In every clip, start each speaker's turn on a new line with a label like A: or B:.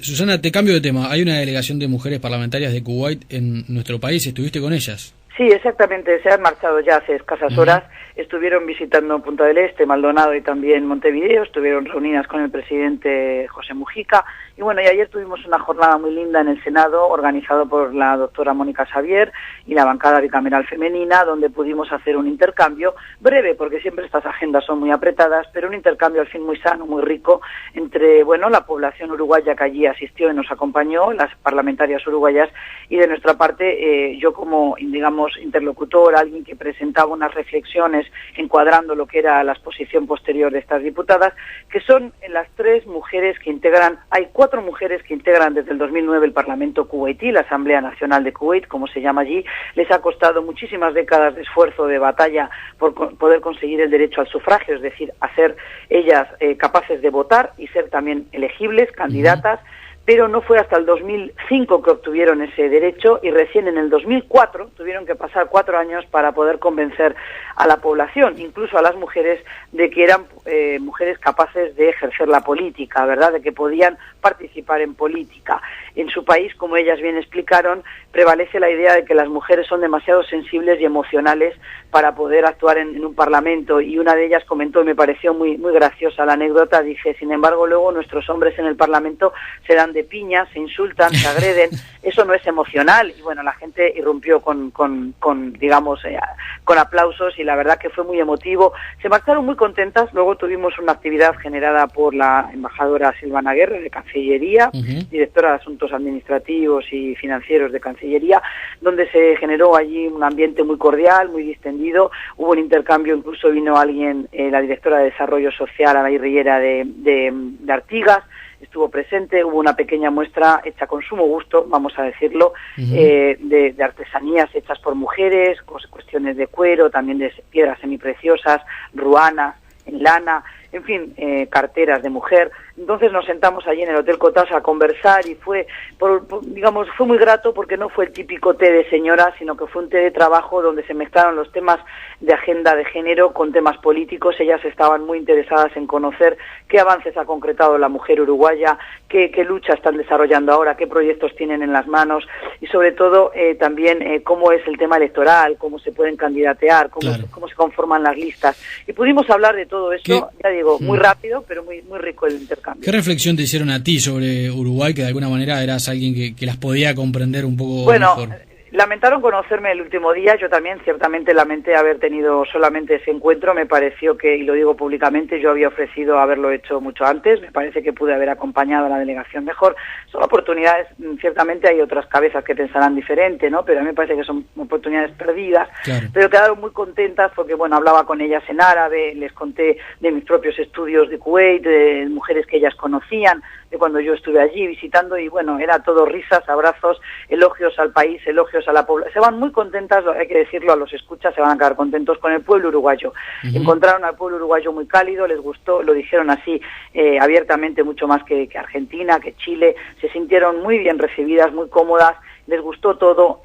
A: Susana, te cambio de tema. Hay una delegación de mujeres parlamentarias de Kuwait en nuestro país. ¿Estuviste con ellas?
B: Sí, exactamente. Se han marchado ya hace escasas horas. Estuvieron visitando Punta del Este, Maldonado y también Montevideo. Estuvieron reunidas con el presidente José Mujica. Y bueno, y ayer tuvimos una jornada muy linda en el Senado, organizado por la doctora Mónica Xavier y la bancada bicameral femenina, donde pudimos hacer un intercambio breve, porque siempre estas agendas son muy apretadas, pero un intercambio al fin muy sano, muy rico, entre, bueno, la población uruguaya que allí asistió y nos acompañó, las parlamentarias uruguayas, y de nuestra parte, yo como, digamos, interlocutor, alguien que presentaba unas reflexiones encuadrando lo que era la exposición posterior de estas diputadas, que son las tres mujeres que integran, hay 4 mujeres que integran desde el 2009 el Parlamento kuwaití, la Asamblea Nacional de Kuwait, como se llama allí. Les ha costado muchísimas décadas de esfuerzo, de batalla, por poder conseguir el derecho al sufragio, es decir, hacer ellas capaces de votar y ser también elegibles, candidatas, pero no fue hasta el 2005 que obtuvieron ese derecho y recién en el 2004 tuvieron que pasar 4 años para poder convencer a la población, incluso a las mujeres, de que eran mujeres capaces de ejercer la política, ¿verdad?, de que podían participar en política. En su país, como ellas bien explicaron, prevalece la idea de que las mujeres son demasiado sensibles y emocionales para poder actuar en un parlamento, y una de ellas comentó, y me pareció muy graciosa la anécdota, dice: sin embargo, luego nuestros hombres en el parlamento se dan de piñas, se insultan, se agreden, eso no es emocional. Y bueno, la gente irrumpió con aplausos, y la verdad que fue muy emotivo. Se marcharon muy contentas. Luego tuvimos una actividad generada por la embajadora Silvana Guerra de Cancillería, directora de Asuntos Administrativos y Financieros de Cancillería, donde se generó allí un ambiente muy cordial, muy distendido. Hubo un intercambio, incluso vino alguien, la directora de Desarrollo Social, Ana Riera de Artigas, estuvo presente. Hubo una pequeña muestra hecha con sumo gusto, vamos a decirlo, de artesanías hechas por mujeres, cuestiones de cuero, también de piedras semipreciosas, ruanas, en lana, en fin, carteras de mujer. Entonces nos sentamos allí en el Hotel Cotasa a conversar, y fue muy grato, porque no fue el típico té de señora, sino que fue un té de trabajo donde se mezclaron los temas de agenda de género con temas políticos. Ellas estaban muy interesadas en conocer qué avances ha concretado la mujer uruguaya, qué lucha están desarrollando ahora, qué proyectos tienen en las manos, y sobre todo también cómo es el tema electoral, cómo se pueden candidatear, cómo se conforman las listas. Y pudimos hablar de todo eso, ya digo, muy rápido, pero muy rico el intercambio.
A: ¿Qué reflexión te hicieron a ti sobre Uruguay, que de alguna manera eras alguien que las podía comprender un poco mejor?
B: Lamentaron conocerme el último día. Yo también ciertamente lamenté haber tenido solamente ese encuentro. Me pareció que, y lo digo públicamente, yo había ofrecido haberlo hecho mucho antes. Me parece que pude haber acompañado a la delegación mejor. Son oportunidades, ciertamente hay otras cabezas que pensarán diferente, ¿no? Pero a mí me parece que son oportunidades perdidas. Claro. Pero quedaron muy contentas porque, bueno, hablaba con ellas en árabe, les conté de mis propios estudios de Kuwait, de mujeres que ellas conocían, de cuando yo estuve allí visitando, y bueno, era todo risas, abrazos, elogios al país, elogios a la población. Se van muy contentas, hay que decirlo, a los escuchas se van a quedar contentos con el pueblo uruguayo. Encontraron al pueblo uruguayo muy cálido, les gustó, lo dijeron así abiertamente, mucho más que Argentina, que Chile. Se sintieron muy bien recibidas, muy cómodas, les gustó todo.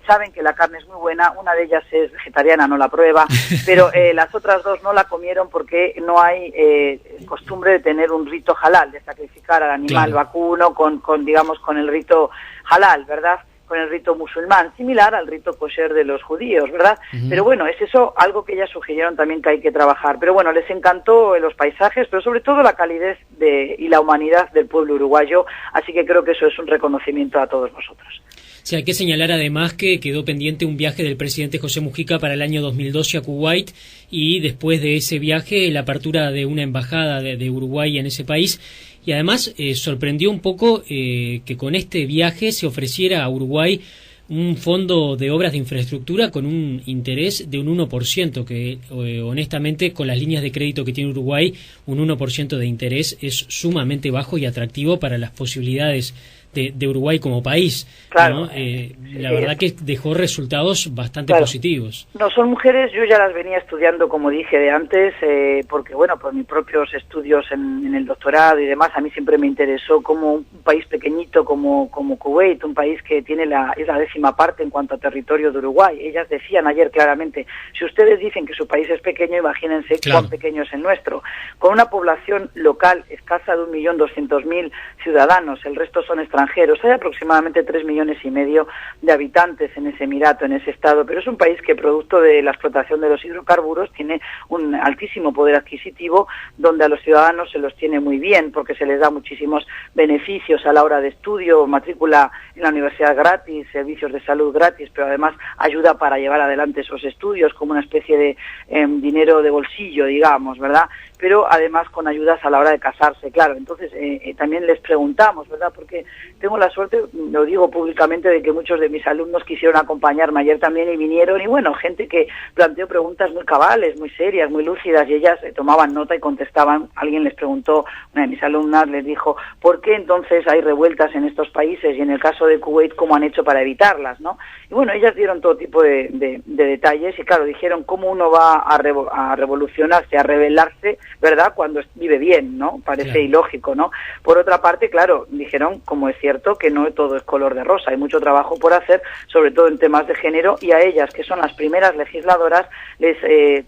B: Saben que la carne es muy buena, una de ellas es vegetariana, no la prueba, pero las otras dos no la comieron porque no hay costumbre de tener un rito halal, de sacrificar al animal vacuno con el rito halal, ¿verdad?, con el rito musulmán, similar al rito kosher de los judíos, ¿verdad? Pero bueno, es eso algo que ellas sugirieron también que hay que trabajar. Pero bueno, les encantó los paisajes, pero sobre todo la calidez y la humanidad del pueblo uruguayo, así que creo que eso es un reconocimiento a todos nosotros.
C: Sí, hay que señalar además que quedó pendiente un viaje del presidente José Mujica para el año 2012 a Kuwait, y después de ese viaje la apertura de una embajada de Uruguay en ese país. Y además sorprendió un poco que con este viaje se ofreciera a Uruguay un fondo de obras de infraestructura con un interés de un 1%, que honestamente con las líneas de crédito que tiene Uruguay, un 1% de interés es sumamente bajo y atractivo para las posibilidades de Uruguay como país,
B: claro,
C: ¿no? La verdad que dejó resultados bastante positivos.
B: No, son mujeres, yo ya las venía estudiando, como dije de antes, porque bueno, por mis propios estudios en el doctorado y demás, a mí siempre me interesó como un país pequeñito como Kuwait, un país que tiene es la 10ª parte en cuanto a territorio de Uruguay. Ellas decían ayer claramente, si ustedes dicen que su país es pequeño, imagínense cuán pequeño es el nuestro. Con una población local escasa de 1.200.000 ciudadanos, el resto son extranjeros, hay aproximadamente 3,5 millones de habitantes en ese emirato, en ese estado, pero es un país que producto de la explotación de los hidrocarburos tiene un altísimo poder adquisitivo, donde a los ciudadanos se los tiene muy bien porque se les da muchísimos beneficios a la hora de estudio, matrícula en la universidad gratis, servicios de salud gratis, pero además ayuda para llevar adelante esos estudios como una especie de dinero de bolsillo, digamos, ¿verdad? Pero además con ayudas a la hora de casarse, claro. Entonces también les preguntamos, ¿verdad? Porque tengo la suerte, lo digo públicamente, de que muchos de mis alumnos quisieron acompañarme ayer también y vinieron, y bueno, gente que planteó preguntas muy cabales, muy serias, muy lúcidas, y ellas tomaban nota y contestaban. Alguien les preguntó, una de mis alumnas les dijo, ¿por qué entonces hay revueltas en estos países? Y en el caso de Kuwait, ¿cómo han hecho para evitarlas, no? Y bueno, ellas dieron todo tipo de detalles, y claro, dijeron cómo uno va a revolucionarse, a rebelarse, ¿verdad?, cuando vive bien, ¿no? Parece ilógico, ¿no? Por otra parte, claro, dijeron, como es cierto, que no todo es color de rosa, hay mucho trabajo por hacer, sobre todo en temas de género, y a ellas, que son las primeras legisladoras, les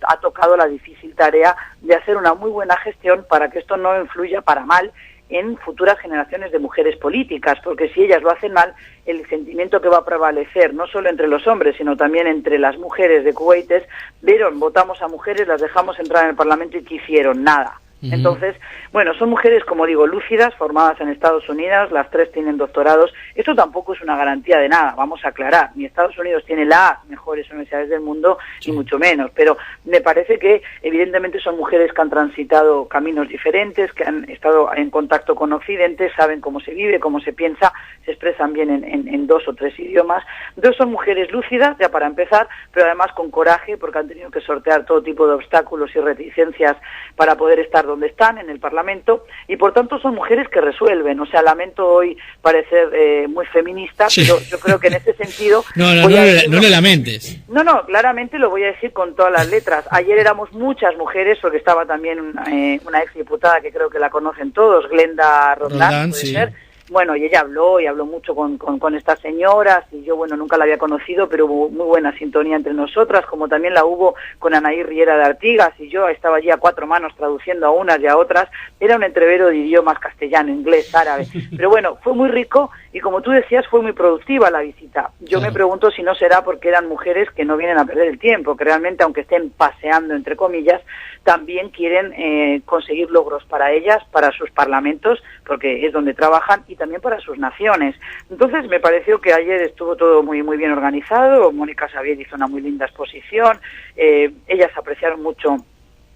B: ha tocado la difícil tarea de hacer una muy buena gestión para que esto no influya para mal en futuras generaciones de mujeres políticas, porque si ellas lo hacen mal, el sentimiento que va a prevalecer, no solo entre los hombres, sino también entre las mujeres de Kuwait es, votamos a mujeres, las dejamos entrar en el Parlamento y ¿qué hicieron? Nada. Entonces, bueno, son mujeres, como digo, lúcidas, formadas en Estados Unidos, las 3 tienen doctorados. Esto tampoco es una garantía de nada, vamos a aclarar. Ni Estados Unidos tiene las mejores universidades del mundo, ni mucho menos. Pero me parece que, evidentemente, son mujeres que han transitado caminos diferentes, que han estado en contacto con Occidente, saben cómo se vive, cómo se piensa, se expresan bien en 2 o 3 idiomas. Entonces son mujeres lúcidas, ya para empezar, pero además con coraje, porque han tenido que sortear todo tipo de obstáculos y reticencias para poder estar donde están, en el Parlamento, y por tanto son mujeres que resuelven. O sea, lamento hoy parecer muy feminista, pero yo creo que en este sentido...
A: No lo lamentes.
B: No, claramente lo voy a decir con todas las letras. Ayer éramos muchas mujeres, porque estaba también una exdiputada que creo que la conocen todos, Glenda Roldán, puede ser. Bueno, y ella habló mucho con estas señoras, y yo, bueno, nunca la había conocido, pero hubo muy buena sintonía entre nosotras, como también la hubo con Anaí Riera de Artigas, y yo estaba allí a 4 manos traduciendo a unas y a otras. Era un entrevero de idiomas castellano, inglés, árabe, pero bueno, fue muy rico, y como tú decías, fue muy productiva la visita. Yo me pregunto si no será porque eran mujeres que no vienen a perder el tiempo, que realmente, aunque estén paseando, entre comillas, también quieren conseguir logros para ellas, para sus parlamentos, porque es donde trabajan, y también para sus naciones. Entonces me pareció que ayer estuvo todo muy bien organizado. Mónica Xavier hizo una muy linda exposición, ellas apreciaron mucho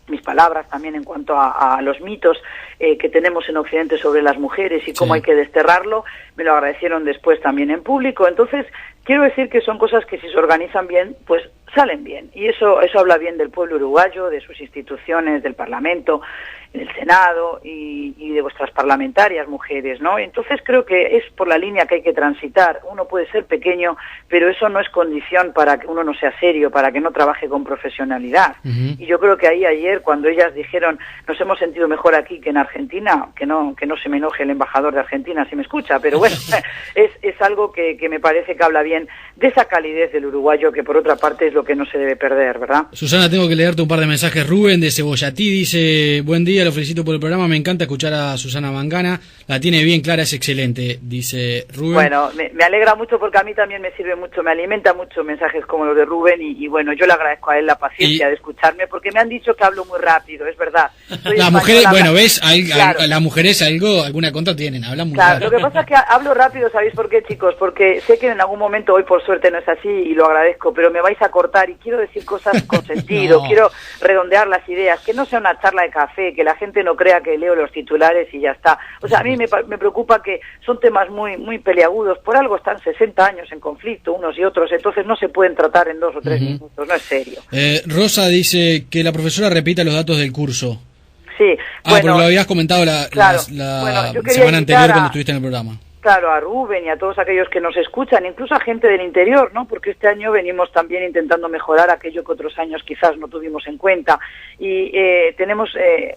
B: mis palabras también en cuanto a los mitos que tenemos en Occidente sobre las mujeres y cómo hay que desterrarlo. Me lo agradecieron después también en público. Entonces quiero decir que son cosas que si se organizan bien, pues salen bien, y eso habla bien del pueblo uruguayo, de sus instituciones, del Parlamento, del Senado y de vuestras parlamentarias mujeres, ¿no? Entonces creo que es por la línea que hay que transitar. Uno puede ser pequeño, pero eso no es condición para que uno no sea serio, para que no trabaje con profesionalidad. Y yo creo que ahí ayer, cuando ellas dijeron, nos hemos sentido mejor aquí que en Argentina, que no se me enoje el embajador de Argentina si me escucha, pero bueno, es algo que me parece que habla bien de esa calidez del uruguayo, que por otra parte es lo que no se debe perder, ¿verdad?
A: Susana, tengo que leerte un par de mensajes. Rubén de Cebollatí dice, buen día, lo felicito por el programa, me encanta escuchar a Susana Mangana, la tiene bien clara, es excelente, dice Rubén.
B: Bueno, me alegra mucho, porque a mí también me sirve mucho, me alimenta mucho mensajes como los de Rubén, y bueno, yo le agradezco a él la paciencia de escucharme, porque me han dicho que hablo muy rápido, es verdad.
A: Las mujeres, bueno, ves, las mujeres alguna contra tienen, hablan muy rápido.
B: Lo que pasa es que hablo rápido, ¿sabéis por qué, chicos? Porque sé que en algún momento, hoy por suerte no es así, y lo agradezco, pero me vais a cortar, y quiero decir cosas con sentido, quiero redondear las ideas, que no sea una charla de café, que la gente no crea que leo los titulares y ya está. O sea, a mí me preocupa que son temas muy peliagudos, por algo están 60 años en conflicto unos y otros, entonces no se pueden tratar en 2 o 3 minutos, no es serio.
A: Rosa dice que la profesora repita los datos del curso.
B: Sí,
A: bueno, porque lo habías comentado la semana anterior cuando estuviste en el programa.
B: claro, a Rubén y a todos aquellos que nos escuchan, incluso a gente del interior, ¿no? Porque este año venimos también intentando mejorar aquello que otros años quizás no tuvimos en cuenta. Y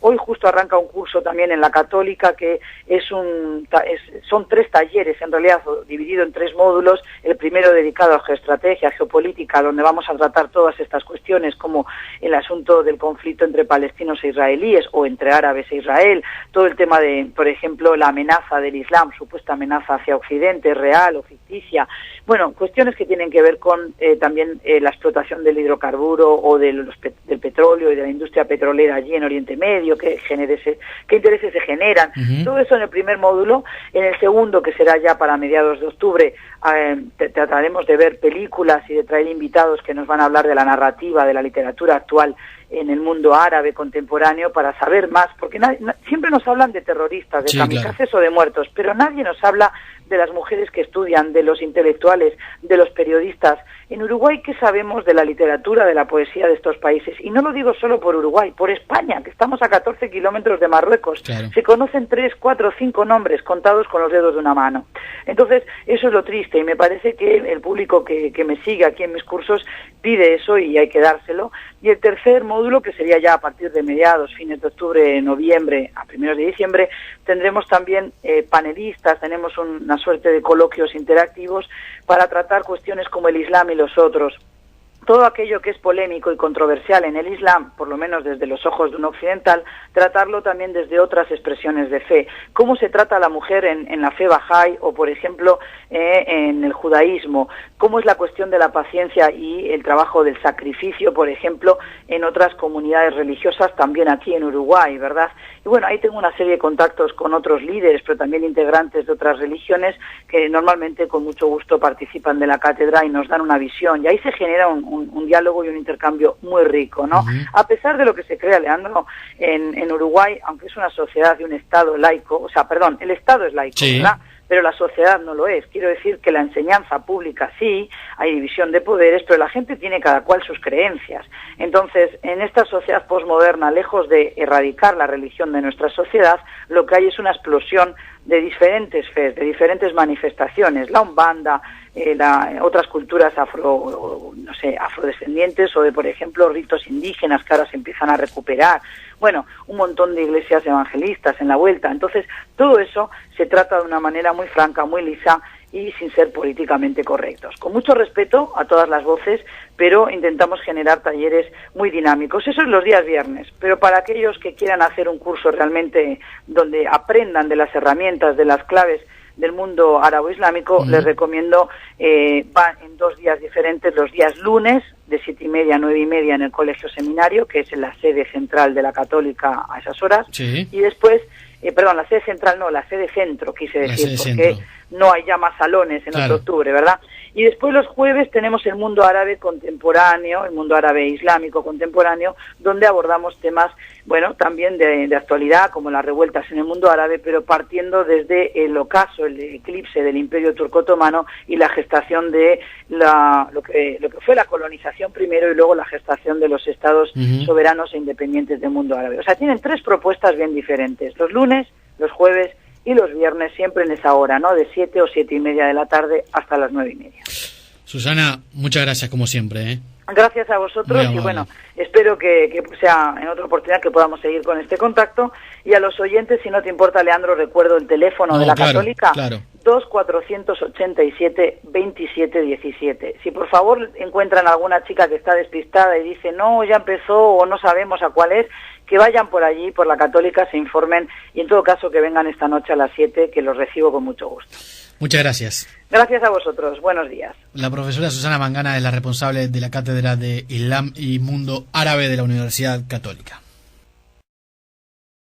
B: hoy justo arranca un curso también en la Católica que son 3 talleres, en realidad dividido en 3 módulos. El primero dedicado a geoestrategia, geopolítica, donde vamos a tratar todas estas cuestiones como el asunto del conflicto entre palestinos e israelíes o entre árabes e Israel, todo el tema de, por ejemplo, la amenaza del Islam, supuesta amenaza hacia Occidente, real o ficticia. Bueno, cuestiones que tienen que ver con también la explotación del hidrocarburo o del petróleo y de la industria petrolera allí en Oriente Medio, qué intereses se generan. Todo eso en el primer módulo. En el segundo, que será ya para mediados de octubre, trataremos de ver películas y de traer invitados que nos van a hablar de la narrativa, de la literatura actual en el mundo árabe contemporáneo para saber más, porque siempre nos hablan de terroristas, de kamikazes o de muertos, pero nadie nos habla de las mujeres que estudian, de los intelectuales, de los periodistas. En Uruguay, ¿qué sabemos de la literatura, de la poesía de estos países? Y no lo digo solo por Uruguay, por España, que estamos a 14 kilómetros de Marruecos. Claro. Se conocen 3, 4, 5 nombres contados con los dedos de una mano. Entonces, eso es lo triste, y me parece que el público que me sigue aquí en mis cursos pide eso y hay que dárselo. Y el tercer módulo, que sería ya a partir de mediados, fines de octubre, noviembre, a primeros de diciembre, tendremos también panelistas, tenemos una suerte de coloquios interactivos para tratar cuestiones como el Islam y los otros. Todo aquello que es polémico y controversial en el Islam, por lo menos desde los ojos de un occidental, tratarlo también desde otras expresiones de fe. ¿Cómo se trata a la mujer en la fe Bahá'í o, por ejemplo, en el judaísmo? ¿Cómo es la cuestión de la paciencia y el trabajo del sacrificio, por ejemplo, en otras comunidades religiosas, también aquí en Uruguay, ¿verdad? Y bueno, ahí tengo una serie de contactos con otros líderes, pero también integrantes de otras religiones que normalmente con mucho gusto participan de la cátedra y nos dan una visión. Y ahí se genera un diálogo y un intercambio muy rico, ¿no? A pesar de lo que se crea, Leandro, en Uruguay, aunque es una sociedad de un Estado laico, el Estado es laico, ¿verdad? Pero la sociedad no lo es. Quiero decir que la enseñanza pública sí, hay división de poderes, pero la gente tiene cada cual sus creencias. Entonces, en esta sociedad posmoderna, lejos de erradicar la religión de nuestra sociedad, lo que hay es una explosión de diferentes fes, de diferentes manifestaciones, la umbanda, otras culturas afrodescendientes o de, por ejemplo, ritos indígenas que ahora se empiezan a recuperar. Bueno, un montón de iglesias evangelistas en la vuelta. Entonces, todo eso se trata de una manera muy franca, muy lisa y sin ser políticamente correctos. Con mucho respeto a todas las voces, pero intentamos generar talleres muy dinámicos. Eso es los días viernes, pero para aquellos que quieran hacer un curso realmente donde aprendan de las herramientas, de las claves del mundo árabo-islámico, les recomiendo, va en 2 días diferentes, los días lunes, de 7:30 a 9:30 en el Colegio Seminario, que es en la sede central de la Católica a esas horas, y después, la sede central no, la sede centro, quise decir, porque no hay ya más salones en otro octubre, ¿verdad? Y después los jueves tenemos el mundo árabe contemporáneo, el mundo árabe islámico contemporáneo, donde abordamos temas, bueno, también de actualidad, como las revueltas en el mundo árabe, pero partiendo desde el ocaso, el eclipse del Imperio Turco Otomano y la gestación de lo que fue la colonización primero y luego la gestación de los estados soberanos e independientes del mundo árabe. O sea, tienen 3 propuestas bien diferentes, los lunes, los jueves y los viernes, siempre en esa hora, ¿no? De 7 o 7:30 de la tarde hasta las 9:30.
A: Susana, muchas gracias como siempre, ¿eh?
B: Gracias a vosotros y bueno, espero que sea en otra oportunidad que podamos seguir con este contacto. Y a los oyentes, si no te importa, Leandro, recuerdo el teléfono de la Católica, 2-487-27-17. Si por favor encuentran alguna chica que está despistada y dice, no, ya empezó o no sabemos a cuál es, que vayan por allí, por la Católica, se informen y en todo caso que vengan esta noche a las 7, que los recibo con mucho gusto.
A: Muchas gracias.
B: Gracias a vosotros. Buenos días.
A: La profesora Susana Mangana es la responsable de la Cátedra de Islam y Mundo Árabe de la Universidad Católica.